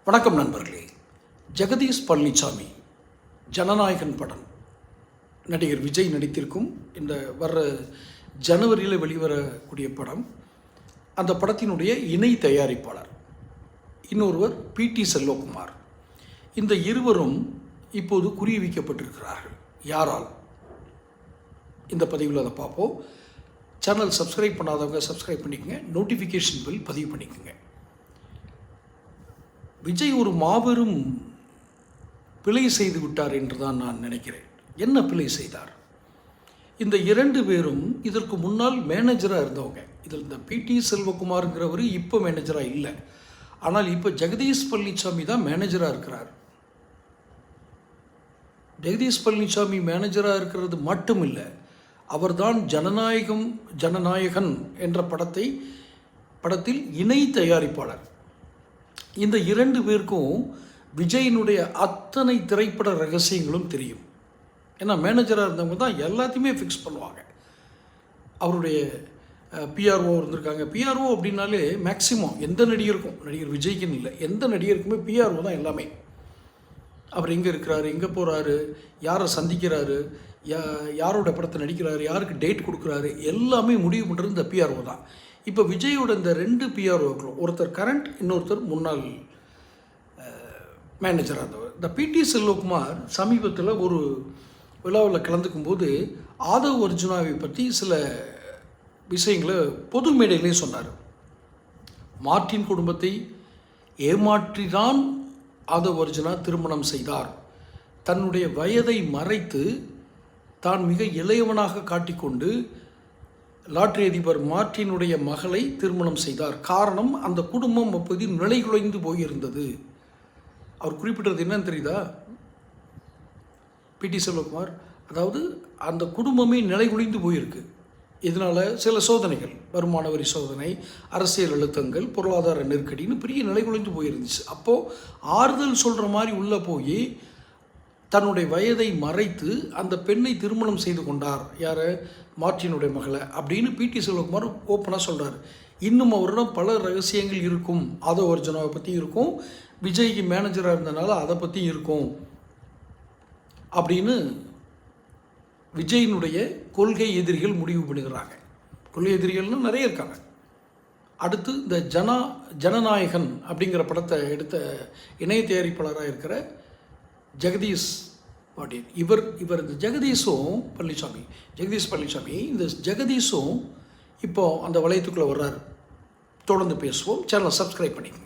வணக்கம் நண்பர்களே. ஜெகதீஷ் பழனிசாமி ஜனநாயகன் படம் நடிகர் விஜய் நடித்திருக்கும் இந்த வர்ற ஜனவரியில் வெளிவரக்கூடிய படம். அந்த படத்தினுடைய இணை தயாரிப்பாளர் இன்னொருவர் பிடி செல்வகுமார். இந்த இருவரும் இப்போது குறிவிக்கப்பட்டிருக்கிறார்கள். யாரால்? இந்த பதிவில் அதை பார்ப்போம். சேனல் சப்ஸ்கிரைப் பண்ணாதவங்க சப்ஸ்கிரைப் பண்ணிக்கோங்க. நோட்டிஃபிகேஷன் பில் பதிவு பண்ணிக்கோங்க. விஜய் ஒரு மாபெரும் பிழை செய்து விட்டார் என்று தான் நான் நினைக்கிறேன். என்ன பிழை செய்தார்? இந்த இரண்டு பேரும் இதற்கு முன்னால் மேனேஜராக இருந்தவங்க. இதில் இந்த பிடி செல்வகுமார்ங்கிறவர் இப்போ மேனேஜராக இல்லை. ஆனால் இப்போ ஜெகதீஷ் பழனிசாமி தான் மேனேஜராக இருக்கிறார். ஜெகதீஷ் பழனிசாமி மேனேஜராக இருக்கிறது மட்டும் இல்லை, அவர்தான் ஜனநாயகன் என்ற படத்தில் இணை தயாரிப்பாளர். இந்த இரண்டு பேருக்கும் விஜயினுடைய அத்தனை திரைப்பட ரகசியங்களும் தெரியும். ஏன்னா மேனேஜராக இருந்தவங்க தான் எல்லாத்தையுமே ஃபிக்ஸ் பண்ணுவாங்க. அவருடைய பிஆர்ஓ இருந்திருக்காங்க. பிஆர்ஓ அப்படின்னாலே மேக்சிமம் எந்த நடிகருக்கும், நடிகர் விஜய்க்குன்னு இல்லை, எந்த நடிகருக்குமே பிஆர்ஓ தான் எல்லாமே. அவர் எங்கே இருக்கிறாரு, எங்கே போகிறாரு, யாரை சந்திக்கிறாரு, யாரோட படத்தை நடிக்கிறாரு, யாருக்கு டேட் கொடுக்குறாரு, எல்லாமே முடிவு பண்ணுறது இந்த பிஆர்ஓ தான். இப்போ விஜயோட இந்த ரெண்டு பிஆர்ஓக்களும், ஒருத்தர் கரண்ட், இன்னொருத்தர் முன்னாள் மேனேஜராக இருந்தவர். இந்த பிடி செல்வகுமார் சமீபத்தில் ஒரு விழாவில் கலந்துக்கும் போது ஆதவ் அர்ஜுனாவை பற்றி சில விஷயங்களை பொது மேடையிலே சொன்னார். மார்ட்டின் குடும்பத்தை ஏமாற்றிதான் ஆதவ் அர்ஜுனா திருமணம் செய்தார். தன்னுடைய வயதை மறைத்து தான் மிக இளையவனாக காட்டிக்கொண்டு லாட்டரி அதிபர் மார்ட்டினுடைய மகளை திருமணம் செய்தார். காரணம், அந்த குடும்பம் அப்போது நிலைகுலைந்து போயிருந்தது. அவர் குறிப்பிட்டது என்னன்னு தெரியுதா? பிடி செல்வகுமார், அதாவது அந்த குடும்பமே நிலைகுலைந்து போயிருக்கு. இதனால் சில சோதனைகள், வருமான வரி சோதனை, அரசியல் அழுத்தங்கள், பொருளாதார நெருக்கடின்னு பெரிய நிலைகுலைந்து போயிருந்துச்சு. அப்போது ஆறுதல் சொல்கிற மாதிரி உள்ளே போய் தன்னுடைய வயதை மறைத்து அந்த பெண்ணை திருமணம் செய்து கொண்டார். யார்? மார்ட்டினுடைய மகளை அப்படின்னு பிடி செல்வகுமார் ஓப்பனாக சொல்கிறார். இன்னும் அவரிடம் பல ரகசியங்கள் இருக்கும். ஆதவ் அர்ஜுனாவை பற்றி இருக்கும், விஜய்க்கு மேனேஜராக இருந்தனால அதை பற்றி இருக்கும் அப்படின்னு விஜயினுடைய கொள்கை எதிரிகள் முடிவு பண்ணுகிறாங்க. கொள்கை எதிரிகள்னு நிறைய இருக்காங்க. அடுத்து இந்த ஜனநாயகன் அப்படிங்கிற படத்தை எடுத்த இணைய தயாரிப்பாளராக இருக்கிற ஜெகதீஷ் பாட்டியன், இவர் இந்த ஜெகதீஷ் பழனிசாமி இந்த ஜெகதீஷும் இப்போது அந்த வளையத்துக்குள்ளே வர்றாரு. தொடர்ந்து பேசுவோம். சேனலை சப்ஸ்கிரைப் பண்ணிக்கோங்க.